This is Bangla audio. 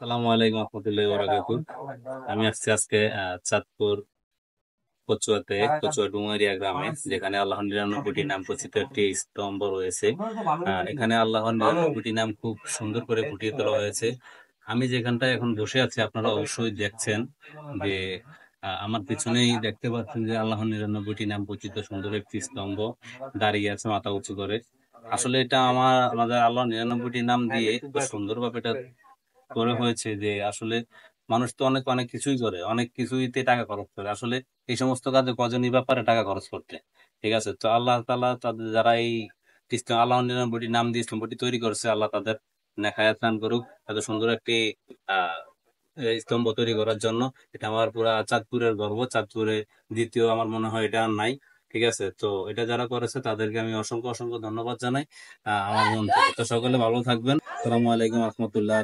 আসসালামু আলাইকুম রহমতুল্লাহি ওয়া বারাকাতুহু। আমি আসছি আজকে চাঁদপুর কচুয়াতে, কচুয়া ডুমারিয়া গ্রামে, যেখানে আল্লাহর 99টি নাম খচিত একটি স্তম্ভ রয়েছে। এখানে আল্লাহর 99টি নাম খুব সুন্দর করে ফুটিয়ে তোলা হয়েছে। আমি যেখানটায় এখন বসে আছি, আপনারা অবশ্যই দেখছেন যে আমার পিছনেই দেখতে পাচ্ছেন যে আল্লাহর 99টি নাম খচিত সুন্দর একটি স্তম্ভ দাঁড়িয়ে আছে মাথা উঁচু করে। আসলে এটা আমাদের আল্লাহর 99টি নাম দিয়ে খুব সুন্দরভাবে এটা করে হয়েছে যে আসলে মানুষ তো অনেক অনেক কিছুই করে, অনেক কিছুইতে টাকা খরচ করে। আসলে এই সমস্ত কাজে কজনই ব্যাপারে টাকা খরচ করতে, ঠিক আছে? তো আল্লাহ তাআলা তাদের যারা এই আল্লাহ 99টি নাম দিয়ে স্তম্ভটি তৈরি করছে, আল্লাহ তাদের নেখায়াত দান করুক। এত সুন্দর একটি আহ এই স্তম্ভ তৈরি করার জন্য। এটা আমার পুরা চাঁদপুরের গর্ব, চাঁদপুরে দ্বিতীয় আমার মনে হয় এটা আর নাই। ঠিক আছে, তো এটা যারা করেছে তাদেরকে আমি অসংখ্য অসংখ্য ধন্যবাদ জানাই আমার মন থেকে। তো সকলে ভালো থাকবেন। আসসালামু আলাইকুম রহমতুল্লাহ।